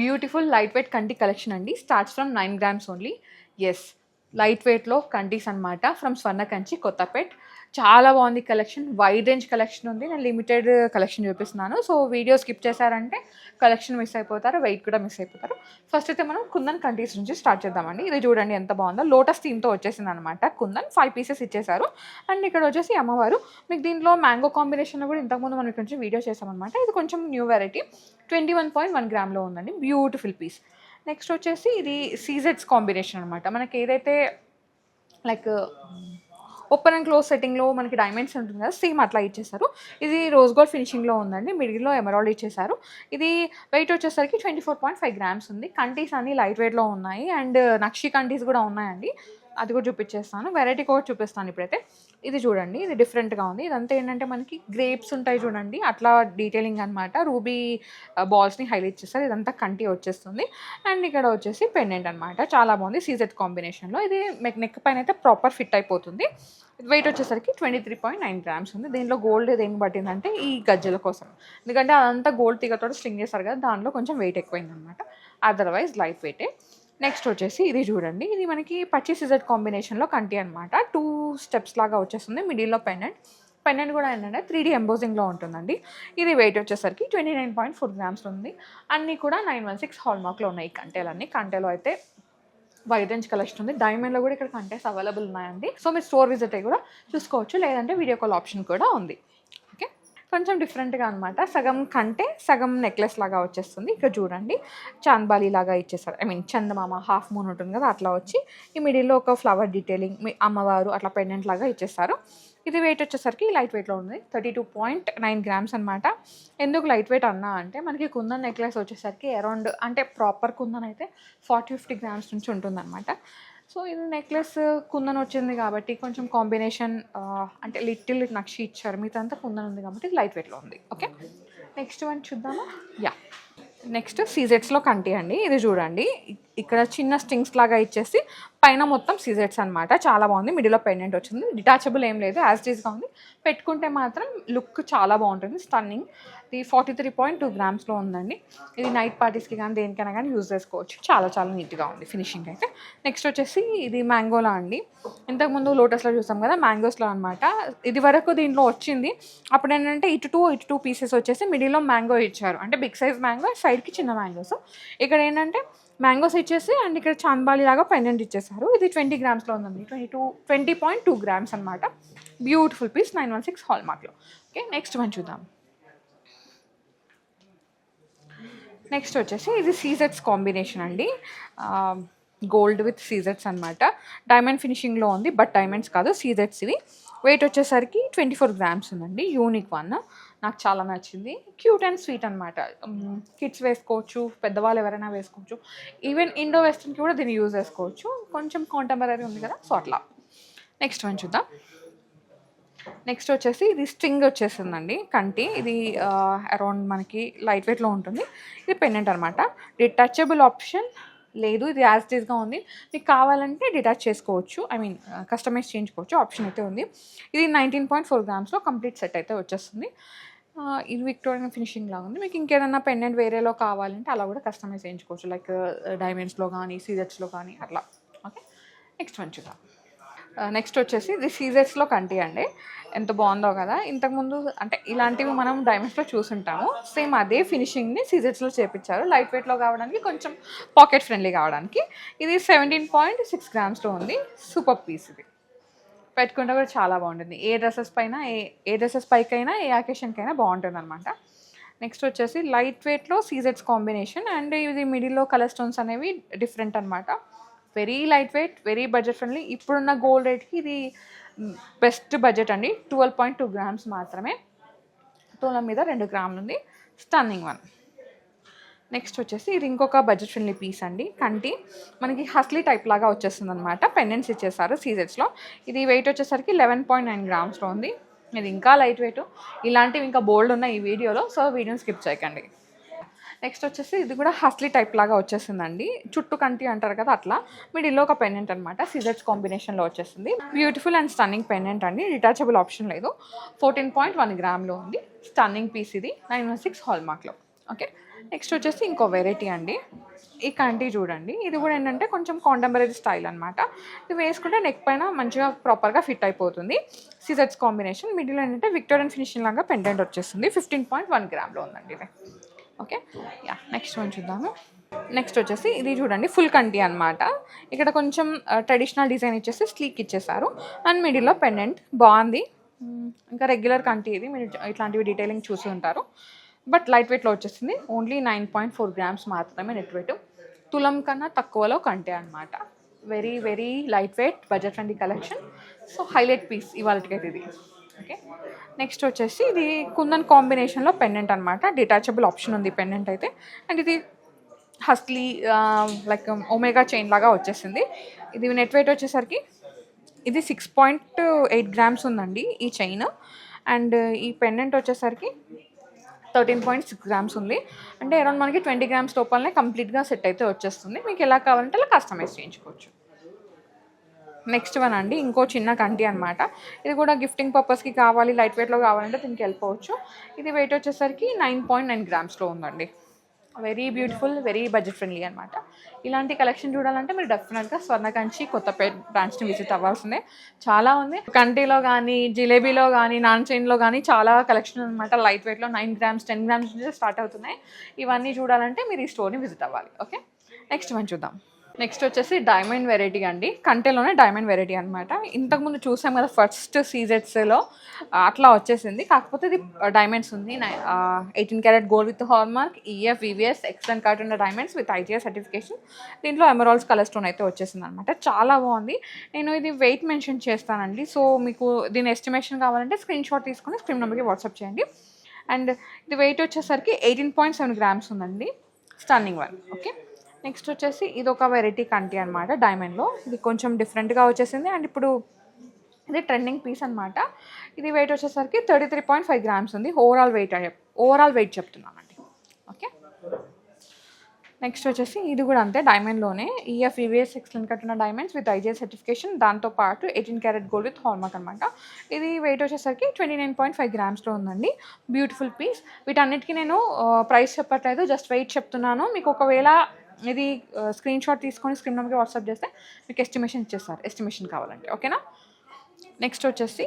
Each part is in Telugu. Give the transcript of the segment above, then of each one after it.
బ్యూటిఫుల్ లైట్ వెయిట్ కంటి కలెక్షన్ అండి. Starts from 9 grams only. Yes, light వెయిట్లో కంటీస్ అనమాట. ఫ్రమ్ స్వర్ణ కంచి కొత్తపేట్. చాలా బాగుంది కలెక్షన్. వైడ్ రేంజ్ కలెక్షన్ ఉంది. నేను లిమిటెడ్ కలెక్షన్ చూపిస్తున్నాను. సో వీడియో స్కిప్ చేశారంటే కలెక్షన్ మిస్ అయిపోతారు, వెయిట్ కూడా మిస్ అయిపోతారు. ఫస్ట్ అయితే మనం కుందన్ కంటీస్ నుంచి స్టార్ట్ చేద్దామండి. ఇది చూడండి ఎంత బాగుందో. లోటస్ థీమ్తో వచ్చేసింది అనమాట. కుందన్ 5 pieces ఇచ్చేసారు. అండ్ ఇక్కడ వచ్చేసి అమ్మవారు. మీకు దీంట్లో మ్యాంగో కాంబినేషన్లో కూడా ఇంతకుముందు మనం ఇక్కడ నుంచి వీడియో చేసామన్నమాట. ఇది కొంచెం న్యూ వెరైటీ. 21.1 grams ఉందండి. Beautiful piece. నెక్స్ట్ వచ్చేసి ఇది సీజెడ్స్ కాంబినేషన్ అనమాట. మనకి ఏదైతే లైక్ ఓపెన్ అండ్ క్లోజ్ సెట్టింగ్లో మనకి డైమండ్స్ ఉంటుంది కదా, సేమ్ అట్లా ఇచ్చేసారు. ఇది రోజ్ గోల్డ్ ఫినిషింగ్లో ఉందండి. మిడిల్లో ఎమరాల్డ్ ఇచ్చేసారు. ఇది వెయిట్ వచ్చేసరికి 24.5 grams ఉంది. కంటీస్ అన్ని లైట్ వెయిట్లో ఉన్నాయి. అండ్ నక్షి కంటీస్ కూడా ఉన్నాయండి. అది కూడా చూపించేస్తాను. వెరైటీ కూడా చూపిస్తాను ఇప్పుడైతే. ఇది చూడండి, ఇది డిఫరెంట్గా ఉంది. ఇదంతా ఏంటంటే మనకి గ్రేప్స్ ఉంటాయి చూడండి, అట్లా డీటెయిలింగ్ అనమాట. రూబీ బాల్స్ని హైలైట్ చేస్తారు. ఇదంతా కంటి వచ్చేస్తుంది. అండ్ ఇక్కడ వచ్చేసి పెండెంట్ అనమాట. చాలా బాగుంది సీజెడ్ కాంబినేషన్లో. ఇది నెక్ పైన అయితే ప్రాపర్ ఫిట్ అయిపోతుంది. వెయిట్ వచ్చేసరికి 23.9 grams ఉంది. దీంట్లో గోల్డ్ దేనికి పట్టిందంటే ఈ గజ్జల కోసం. ఎందుకంటే అదంతా గోల్డ్ తీగతో స్ట్రింగ్ చేస్తారు కదా, దాంట్లో కొంచెం వెయిట్ ఎక్కువైంది అనమాట. Otherwise light వెయిటే. నెక్స్ట్ వచ్చేసి ఇది చూడండి, ఇది మనకి పచ్చి సిజెడ్ కాంబినేషన్లో కంటి అనమాట. 2 steps లాగా వచ్చేస్తుంది. మిడిల్లో పెండెంట్ కూడా ఏంటంటే 3D ఎంబోజింగ్లో ఉంటుందండి. ఇది వెయిట్ వచ్చేసరికి 29.4 grams ఉంది. అన్నీ కూడా 916 హాల్మార్క్లో ఉన్నాయి. కంటేలో అయితే వైడ్ రేంజ్ కలెక్షన్ ఉంది. డైమండ్లో కూడా ఇక్కడ కంటెస్ అవైలబుల్ ఉన్నాయండి. సో మీరు స్టోర్ విజిట్ అయ్యి కూడా చూసుకోవచ్చు, లేదంటే వీడియో కాల్ ఆప్షన్ కూడా ఉంది. ఓకే, కొంచెం డిఫరెంట్గా అనమాట. సగం కంటే సగం నెక్లెస్ లాగా వచ్చేస్తుంది. ఇక్కడ చూడండి, చాంద్బాలి లాగా ఇచ్చేసారు. I mean Chandamama half moon ఉంటుంది కదా, అట్లా వచ్చి ఈ మిడిల్లో ఒక ఫ్లవర్ డీటెయిలింగ్, మీ అమ్మవారు అట్లా పెండెంట్ లాగా ఇచ్చేస్తారు. ఇది వెయిట్ వచ్చేసరికి లైట్ వెయిట్లో ఉంది. 32.9 grams అనమాట. ఎందుకు లైట్ వెయిట్ అన్నా అంటే మనకి కుందన్ నెక్లెస్ వచ్చేసరికి అరౌండ్, అంటే ప్రాపర్ కుందన్ అయితే 40-50 grams నుంచి ఉంటుందన్నమాట. సో ఇది నెక్లెస్ కుందన్ వచ్చింది కాబట్టి కొంచెం కాంబినేషన్ అంటే లిటిల్ నక్షి ఇచ్చారు. మిగతా కుందన్ ఉంది కాబట్టి ఇది లైట్ వెయిట్లో ఉంది. ఓకే, నెక్స్ట్ వన్ చూద్దామా. యా, నెక్స్ట్ సీజెట్స్లో కంటి అండి. ఇది చూడండి, ఇక్కడ చిన్న స్ట్రింగ్స్ లాగా ఇచ్చేసి పైన మొత్తం సీజెట్స్ అనమాట. చాలా బాగుంది. మిడిల్లో పెండెంట్ వచ్చింది. డిటాచబుల్ ఏం లేదు, యాజ్ ఈజ్గా ఉంది. పెట్టుకుంటే మాత్రం లుక్ చాలా బాగుంటుంది. స్టన్నింగ్. ఇది 43.2 grams ఉందండి. ఇది నైట్ పార్టీస్కి కానీ దేనికైనా కానీ యూజ్ చేసుకోవచ్చు. చాలా నీట్గా ఉంది ఫినిషింగ్ అయితే. నెక్స్ట్ వచ్చేసి ఇది మ్యాంగోలా అండి. ఇంతకుముందు లోటస్లో చూసాం కదా, మ్యాంగోస్లో అనమాట. ఇది వరకు దీంట్లో వచ్చింది. అప్పుడు ఏంటంటే ఇటు టూ పీసెస్ వచ్చేసి మిడిల్లో మ్యాంగో ఇచ్చారు. అంటే బిగ్ సైజ్ మ్యాంగో, సైడ్కి చిన్న మ్యాంగోస్. ఇక్కడ ఏంటంటే మ్యాంగోస్ ఇచ్చేసి అండ్ ఇక్కడ చాంద్బాలి లాగా పెండెంట్ ఇచ్చేసారు. ఇది 20 grams ఉందండి. 20.2 grams అనమాట. Beautiful piece. 916 హాల్మార్క్లో. ఓకే, నెక్స్ట్ వన్ చూద్దాం. నెక్స్ట్ వచ్చేసి ఇది సీజెట్స్ కాంబినేషన్ అండి. గోల్డ్ విత్ సీజెట్స్ అనమాట. డైమండ్ ఫినిషింగ్లో ఉంది, బట్ డైమండ్స్ కాదు, సీజెట్స్ ఇవి. వెయిట్ వచ్చేసరికి 24 grams ఉందండి. యూనిక్ వన్, నాకు చాలా నచ్చింది. క్యూట్ అండ్ స్వీట్ అనమాట. కిడ్స్ వేసుకోవచ్చు, పెద్దవాళ్ళు ఎవరైనా వేసుకోవచ్చు. ఈవెన్ ఇండో వెస్ట్రన్కి కూడా దీన్ని యూజ్ చేసుకోవచ్చు. కొంచెం కాంటెంపరీ ఉంది కదా, సో అట్లా. నెక్స్ట్ వన్ చూద్దాం. నెక్స్ట్ వచ్చేసి ఇది స్ట్రింగ్ వచ్చేసిందండి కంటి. ఇది అరౌండ్ మనకి లైట్ వెయిట్లో ఉంటుంది. ఇది పెండెంట్ అనమాట. డిటాచబుల్ ఆప్షన్ లేదు, ఇది యాజ్ ఇట్ ఈస్గా ఉంది. మీకు కావాలంటే డిటాచ్ చేసుకోవచ్చు, ఐ మీన్ కస్టమైజ్ చేయించుకోవచ్చు, ఆప్షన్ అయితే ఉంది. ఇది 19.4 grams కంప్లీట్ సెట్ అయితే వచ్చేస్తుంది. ఇది విక్టోరియన్ ఫినిషింగ్ లాగా ఉంది. మీకు ఇంకేదన్నా పెండెంట్ వేరేలో కావాలంటే అలా కూడా కస్టమైజ్ చేయించుకోవచ్చు, లైక్ డైమండ్స్లో కానీ సీజెట్స్లో కానీ అట్లా. ఓకే, నెక్స్ట్ వన్ చూద్దాం. నెక్స్ట్ వచ్చేసి ఇది సీజెట్స్లో కంటి అండి. ఎంత బాగుందో కదా. ఇంతకుముందు అంటే ఇలాంటివి మనం డైమండ్స్లో చూసుంటాము. సేమ్ అదే ఫినిషింగ్ని సీజెట్స్లో చేపించారు. లైట్ వెయిట్లో కావడానికి, కొంచెం పాకెట్ ఫ్రెండ్లీ కావడానికి. ఇది 17.6 grams ఉంది. Super piece. ఇది పెట్టుకుంటే కూడా చాలా బాగుంటుంది. ఏ డ్రెస్సెస్ పైకైనా ఏ అకేషన్కైనా బాగుంటుంది అనమాట. నెక్స్ట్ వచ్చేసి లైట్ వెయిట్లో సీజెట్స్ కాంబినేషన్. అండ్ ఇది మిడిల్లో కలర్ స్టోన్స్ అనేవి డిఫరెంట్ అనమాట. Very light wait, very budget friendly. ఇప్పుడున్న గోల్డ్ రేట్కి ఇది బెస్ట్ బడ్జెట్ అండి. 12.2 grams మాత్రమే. తులం మీద 2 grams ఉంది. Stunning one. నెక్స్ట్ వచ్చేసి ఇది ఇంకొక బడ్జెట్ ఫ్రెండ్లీ పీస్ అండి. కంటి మనకి హస్లీ టైప్ లాగా వచ్చేస్తుంది అనమాట. పెండెంట్స్ ఇచ్చేసారు సీజెట్స్లో. ఇది వెయిట్ వచ్చేసరికి 11.9 grams ఉంది. ఇది ఇంకా లైట్ వెయిట్. ఇలాంటివి ఇంకా బోల్డ్ ఉన్నాయి ఈ వీడియోలో, సో వీడియోని స్కిప్ చేయకండి. నెక్స్ట్ వచ్చేసి ఇది కూడా హస్లీ టైప్ లాగా వచ్చేసిందండి. చుట్టూ కంటి అంటారు కదా, అట్లా. మిడిల్లో ఒక పెండెంట్ అనమాట. సీజెట్స్ కాంబినేషన్లో వచ్చేసింది. బ్యూటిఫుల్ అండ్ స్టన్నింగ్ పెండెంట్ అండి. డిటాచబుల్ ఆప్షన్ లేదు. 14.1 grams ఉంది. స్టన్నింగ్ పీస్ ఇది. 916 హాల్మార్క్లో. ఓకే. నెక్స్ట్ వచ్చేసి ఇంకో వెరైటీ అండి. ఈ కంటి చూడండి. ఇది కూడా ఏంటంటే కొంచెం కాంటెంపరరీ స్టైల్ అనమాట. ఇది వేసుకుంటే నెక్ పైన మంచిగా ప్రాపర్గా ఫిట్ అయిపోతుంది. సీజెట్స్ కాంబినేషన్. మిడిల్ ఏంటంటే విక్టోరియన్ ఫినిషింగ్ లాగా పెండెంట్ వచ్చేస్తుంది. 15.1 గ్రామ్లో ఉందండి ఇది. ఓకే. యా, నెక్స్ట్ వన్ చూద్దాము. నెక్స్ట్ వచ్చేసి ఇది చూడండి, ఫుల్ కంటి అనమాట. ఇక్కడ కొంచెం ట్రెడిషనల్ డిజైన్ ఇచ్చేసి స్లీక్ ఇచ్చేసారు. అండ్ మిడిల్లో పెండెంట్ బాగుంది. ఇంకా రెగ్యులర్ కంటి ఇది, మీరు ఇట్లాంటివి డీటెయిలింగ్ చూసి ఉంటారు. బట్ లైట్ వెయిట్లో వచ్చేసింది. ఓన్లీ 9.4 గ్రామ్స్ మాత్రమే నెట్ వెయిట్. తులం కన్నా తక్కువలో కంటే అనమాట. Very very light weight, budget friendly collection. So highlight piece ఇవాళకైతే ఇది. ఓకే. నెక్స్ట్ వచ్చేసి ఇది కుందన్ కాంబినేషన్లో పెండెంట్ అనమాట. డిటాచబుల్ ఆప్షన్ ఉంది పెండెంట్ అయితే. అండ్ ఇది హస్లీ లైక్ ఒమేగా చైన్ లాగా వచ్చేసింది. ఇది నెట్ వెయిట్ వచ్చేసరికి ఇది 6.8 గ్రామ్స్ ఉందండి ఈ చైన్. అండ్ ఈ పెండెంట్ వచ్చేసరికి 13.6 గ్రామ్స్ ఉంది. అంటే అరౌండ్ మనకి 20 గ్రామ్స్ లోపలనే కంప్లీట్గా సెట్ అయితే వచ్చేస్తుంది. మీకు ఎలా కావాలంటే అలా కస్టమైజ్ చేయించుకోవచ్చు. నెక్స్ట్ వన్ అండి, ఇంకో చిన్న కంటి అనమాట. ఇది కూడా గిఫ్టింగ్ పర్పస్కి కావాలి, లైట్ వెయిట్లో కావాలంటే దీనికి వెళ్ళిపోవచ్చు. ఇది వెయిట్ వచ్చేసరికి 9.9 గ్రామ్స్లో ఉందండి. Very beautiful, very budget friendly అనమాట. ఇలాంటి కలెక్షన్ చూడాలంటే మీరు డెఫినెట్గా స్వర్ణకంచి కొత్తపేట బ్రాంచ్ని విజిట్ అవ్వాల్సిందే. చాలా ఉంది. కంటిలో కానీ, జిలేబీలో కానీ, నాన్ చైన్లో కానీ చాలా కలెక్షన్ అనమాట. లైట్ వెయిట్లో 9 గ్రామ్స్ 10 గ్రామ్స్ నుంచి స్టార్ట్ అవుతున్నాయి. ఇవన్నీ చూడాలంటే మీరు ఈ స్టోర్ని విజిట్ అవ్వాలి. ఓకే. నెక్స్ట్ వన్ చూద్దాం. నెక్స్ట్ వచ్చేసి డైమండ్ వెరైటీ అండి. కంటెలోనే డైమండ్ వెరైటీ అనమాట. ఇంతకుముందు చూసాం కదా ఫస్ట్ సీజెట్స్లో అట్లా వచ్చేసింది. కాకపోతే ఇది డైమండ్స్ ఉంది. 18 carat gold with hallmark, EF, VVS, excellent cart ఉన్న డైమండ్స్ విత్ ఐటీఐ సర్టిఫికేషన్. దీంట్లో ఎమరాల్డ్స్ కలర్ స్టోన్ అయితే వచ్చేసింది అనమాట. చాలా బాగుంది. నేను ఇది వెయిట్ మెన్షన్ చేస్తానండి. సో మీకు దీని ఎస్టిమేషన్ కావాలంటే స్క్రీన్ షాట్ తీసుకొని స్క్రీన్ నెంబర్కి వాట్సాప్ చేయండి. అండ్ ఇది వెయిట్ వచ్చేసరికి 18.7 గ్రామ్స్ ఉందండి. Stunning one. ఓకే. నెక్స్ట్ వచ్చేసి ఇది ఒక వెరైటీ కంటి అనమాట డైమండ్లో. ఇది కొంచెం డిఫరెంట్గా వచ్చేసింది. అండ్ ఇప్పుడు ఇది ట్రెండింగ్ పీస్ అనమాట. ఇది వెయిట్ వచ్చేసరికి 33.5 గ్రామ్స్ ఉంది. ఓవరాల్ వెయిట్ చెప్తున్నామండి. ఓకే. నెక్స్ట్ వచ్చేసి ఇది కూడా అంతే, డైమండ్లోనే ఈఎఫ్, వివిఎస్, ఎక్సలెంట్ కట్టిన డైమండ్స్ విత్ ఐజీఐ సర్టిఫికేషన్, దాంతోపాటు 18 క్యారెట్ గోల్డ్ విత్ హాల్మార్క్ అనమాట. ఇది వెయిట్ వచ్చేసరికి 29.5 గ్రామ్స్లో ఉందండి. Beautiful piece. వీటన్నిటికీ నేను ప్రైస్ చెప్పట్లేదు, జస్ట్ వెయిట్ చెప్తున్నాను. మీకు ఒకవేళ ఇది స్క్రీన్ షాట్ తీసుకొని స్క్రీన్ నెంబర్కి వాట్సాప్ చేస్తే మీకు ఎస్టిమేషన్ ఇచ్చేస్తారు, ఎస్టిమేషన్ కావాలంటే. ఓకేనా. నెక్స్ట్ వచ్చేసి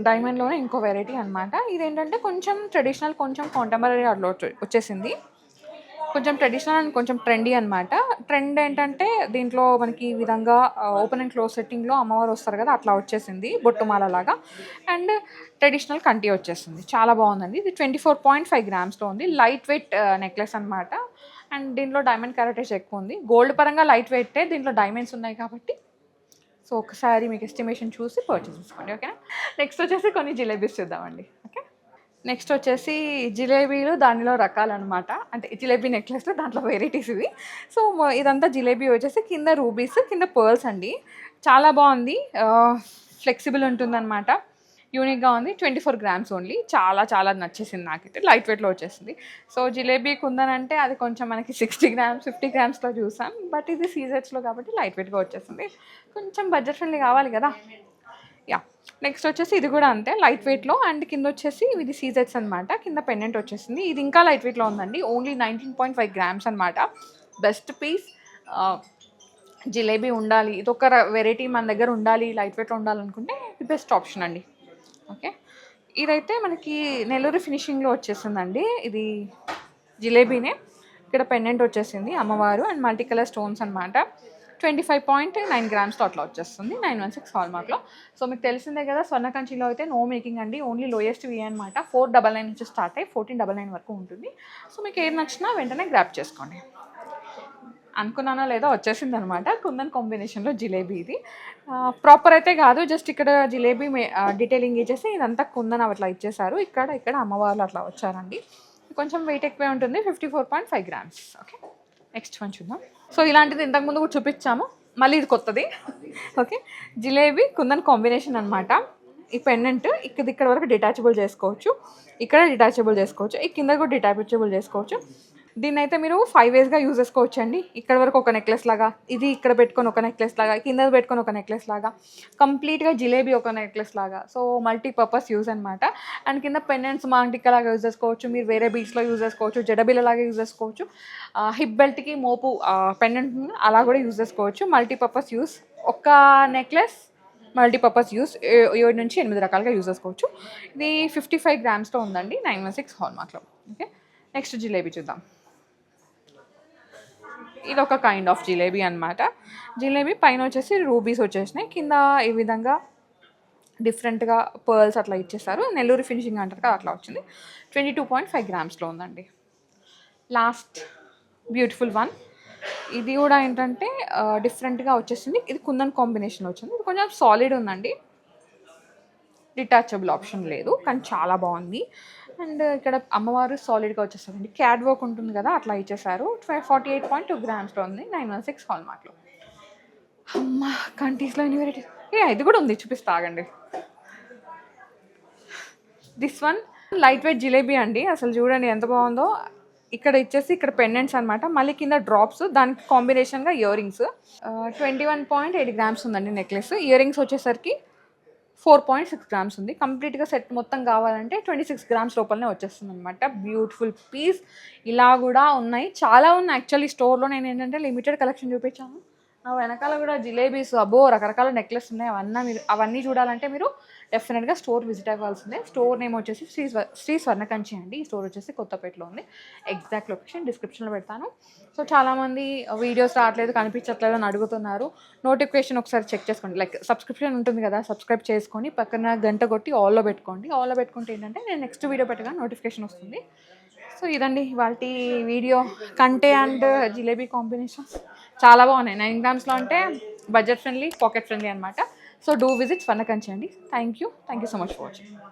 డైమండ్లోనే ఇంకో వెరైటీ అనమాట. ఇదేంటంటే కొంచెం ట్రెడిషనల్, కొంచెం కాంటెంపరరీ అట్లా వచ్చేసింది. కొంచెం ట్రెడిషనల్ అండ్ కొంచెం ట్రెండీ అనమాట. ట్రెండ్ ఏంటంటే దీంట్లో మనకి ఈ విధంగా ఓపెన్ అండ్ క్లోజ్ సెట్టింగ్లో అమ్మవారు వస్తారు కదా, అట్లా వచ్చేసింది బొట్టుమాల లాగా. అండ్ ట్రెడిషనల్ కంటి వచ్చేసింది. చాలా బాగుందండి. ఇది 24.5 గ్రామ్స్లో ఉంది. లైట్ వెయిట్ నెక్లెస్ అనమాట. అండ్ దీంట్లో డైమండ్ క్యారెటేజ్ ఎక్కువ ఉంది. గోల్డ్ పరంగా లైట్ వెయిటే, దీంట్లో డైమండ్స్ ఉన్నాయి కాబట్టి సో ఒకసారి మీకు ఎస్టిమేషన్ చూసి పర్చేస్ చేసుకోండి. ఓకేనా. నెక్స్ట్ వచ్చేసి కొన్ని జిలేబీస్ చూద్దామండి. ఓకే. నెక్స్ట్ వచ్చేసి జిలేబీలు, దానిలో రకాలు అనమాట. అంటే జిలేబీ నెక్లెస్లో దాంట్లో వెరైటీస్ ఇవి. సో ఇదంతా జిలేబీ వచ్చేసి కింద రూబీస్, కింద పర్ల్స్ అండి. చాలా బాగుంది. ఫ్లెక్సిబుల్ ఉంటుందన్నమాట. యూనిక్గా ఉంది. 24 గ్రామ్స్ ఓన్లీ. చాలా చాలా నచ్చేసింది నాకైతే. లైట్ వెయిట్లో వచ్చేసింది. సో జిలేబీ కుందనంటే అది కొంచెం మనకి 60 గ్రామ్స్ 50 గ్రామ్స్లో చూసాం. బట్ ఇది సీజెట్స్లో కాబట్టి లైట్ వెయిట్గా వచ్చేసింది. కొంచెం బడ్జెట్ ఫ్రెండ్లీ కావాలి కదా. యా. నెక్స్ట్ వచ్చేసి ఇది కూడా అంతే, లైట్ వెయిట్లో. అండ్ కింద వచ్చేసి ఇది సీజెట్స్ అనమాట. కింద పెండెంట్ వచ్చేసింది. ఇది ఇంకా లైట్ వెయిట్లో ఉందండి. ఓన్లీ 19.5 గ్రామ్స్ అనమాట. Best piece. జిలేబీ ఉండాలి, ఇదొక వెరైటీ మన దగ్గర ఉండాలి, లైట్ వెయిట్లో ఉండాలనుకుంటే ఇది బెస్ట్ ఆప్షన్ అండి. ఓకే. ఇదైతే మనకి నెల్లూరు ఫినిషింగ్లో వచ్చేసిందండి. ఇది జిలేబీనే. ఇక్కడ పెండెంట్ వచ్చేసింది అమ్మవారు అండ్ మల్టీ కలర్ స్టోన్స్ అనమాట. 25.9 గ్రామ్స్తో అట్లా వచ్చేస్తుంది. 916 హాల్మార్క్లో. సో మీకు తెలిసిందే కదా, స్వర్ణకంచిలో అయితే నో మేకింగ్ అండి. ఓన్లీ లోయెస్ట్ వి అనమాట. 499 నుంచి స్టార్ట్ అయ్యి 1499 వరకు ఉంటుంది. సో మీకు ఏది నచ్చినా వెంటనే గ్రాప్ చేసుకోండి. అనుకున్నానో లేదో వచ్చేసింది అనమాట. కుందన్ కాంబినేషన్లో జిలేబీ. ఇది ప్రాపర్ అయితే కాదు, జస్ట్ ఇక్కడ జిలేబీ డీటెయిలింగ్ ఇచ్చేసి ఇదంతా కుందన్ అట్లా ఇచ్చేసారు. ఇక్కడ అమ్మవార్లు అట్లా వచ్చారండి. కొంచెం వెయిట్ ఎక్కువే ఉంటుంది. 54.5 గ్రామ్స్. ఓకే. నెక్స్ట్ వన్ చూద్దాం. సో ఇలాంటిది ఇంతకుముందు కూడా చూపించాము, మళ్ళీ ఇది కొత్తది. ఓకే. జిలేబీ కుందన్ కాంబినేషన్ అనమాట. ఈ పెండెంట్ ఇక్కడ వరకు డిటాచబుల్ చేసుకోవచ్చు, ఇక్కడ డిటాచబుల్ చేసుకోవచ్చు, ఈ కింద కూడా డిటాచబుల్ చేసుకోవచ్చు. దీన్ని అయితే మీరు 5 వేస్గా యూజ్ చేసుకోవచ్చు అండి. ఇక్కడ వరకు ఒక నెక్లెస్ లాగా, ఇది ఇక్కడ పెట్టుకొని ఒక నెక్లెస్ లాగా, కింద పెట్టుకొని ఒక నెక్లెస్ లాగా, కంప్లీట్గా జిలేబీ ఒక నెక్లెస్ లాగా. సో మల్టీపర్పస్ యూజ్ అనమాట. అండ్ కింద పెండెంట్స్ మాంటిక లాగా యూజ్ చేసుకోవచ్చు, మీరు వేరే బీట్స్లో యూజ్ చేసుకోవచ్చు, జడబిల్ల లాగా యూజ్ చేసుకోవచ్చు, హిప్ బెల్ట్కి మోపు పెండెంట్ అలా కూడా యూజ్ చేసుకోవచ్చు. Multipurpose use. ఒక నెక్లెస్ మల్టీపర్పస్ యూస్ 7 నుంచి 8 రకాలుగా యూజ్ చేసుకోవచ్చు. ఇది 55 గ్రామ్స్తో ఉందండి, 916 హాల్మార్క్లో. ఓకే, నెక్స్ట్ జిలేబీ చూద్దాం. ఇది ఒక కైండ్ ఆఫ్ జిలేబీ అనమాట. జిలేబీ పైన వచ్చేసి రూబీస్ వచ్చేసినాయి, కింద ఈ విధంగా డిఫరెంట్గా పర్ల్స్ అట్లా ఇచ్చేసారు. నెల్లూరు ఫినిషింగ్ అంటారు కదా, అట్లా వచ్చింది. 22.5 గ్రామ్స్లో ఉందండి. Last beautiful one. ఇది కూడా ఏంటంటే డిఫరెంట్గా వచ్చేసింది. ఇది కుందన్ కాంబినేషన్ వచ్చింది. ఇది కొంచెం సాలిడ్ ఉందండి, డిటాచబుల్ ఆప్షన్ లేదు, కానీ చాలా బాగుంది. అండ్ ఇక్కడ అమ్మవారు సాలిడ్గా వచ్చేస్తారండి. క్యాడ్ వర్క్ ఉంటుంది కదా, అట్లా ఇచ్చేసారు. 48.2 గ్రామ్స్లో ఉంది, 916 హాల్మార్క్లో. అమ్మ కంటీస్లో ఎన్ని వెరైటీస్. ఇది కూడా ఉంది, చూపిస్తా ఆగండి. This one light weight jalebi అండి. అసలు చూడండి ఎంత బాగుందో. ఇక్కడ ఇచ్చేసి ఇక్కడ పెండెంట్స్ అనమాట, మళ్ళీ కింద డ్రాప్స్, దానికి కాంబినేషన్గా ఇయర్ రింగ్స్. 21.8 గ్రామ్స్ ఉందండి నెక్లెస్. ఇయర్ రింగ్స్ వచ్చేసరికి 4.6 గ్రామ్స్ ఉంది. కంప్లీట్గా సెట్ మొత్తం కావాలంటే 26 గ్రామ్స్ లోపలనే వచ్చేస్తుంది అనమాట. Beautiful piece. ఇలా కూడా ఉన్నాయి, చాలా ఉన్నాయి యాక్చువల్లీ స్టోర్లో. నేను ఏంటంటే లిమిటెడ్ కలెక్షన్ చూపించాను. నా వెనకాల కూడా జిలేబీస్ అబ్బో రకరకాల నెక్లెస్ ఉన్నాయి. అవన్నీ చూడాలంటే మీరు డెఫినెట్గా స్టోర్ విజిట్ అవ్వాల్సిందే. స్టోర్ నేమ్ వచ్చేసి శ్రీ స్వర్ణకంచి అండి. ఈ స్టోర్ వచ్చేసి కొత్తపేటలో ఉంది. ఎగ్జాక్ట్ లొకేషన్ డిస్క్రిప్షన్లో పెడతాను. సో చాలామంది వీడియోస్ రావట్లేదు, కనిపించట్లేదు అని అడుగుతున్నారు. నోటిఫికేషన్ ఒకసారి చెక్ చేసుకోండి. లైక్ సబ్స్క్రిప్షన్ ఉంటుంది కదా, సబ్స్క్రైబ్ చేసుకొని పక్కన గంట కొట్టి ఆల్లో పెట్టుకోండి. ఆల్లో పెట్టుకుంటే ఏంటంటే నేను నెక్స్ట్ వీడియో పెట్టగా నోటిఫికేషన్ వస్తుంది. సో ఇదండి వాటి వీడియో. కంటే అండ్ జిలేబీ కాంబినేషన్స్ చాలా బాగున్నాయి. 9 గ్రామ్స్లో అంటే బడ్జెట్ ఫ్రెండ్లీ, పాకెట్ ఫ్రెండ్లీ అనమాట. సో డూ విజిట్ స్వర్ణకంచి అండి. Thank you so much for watching.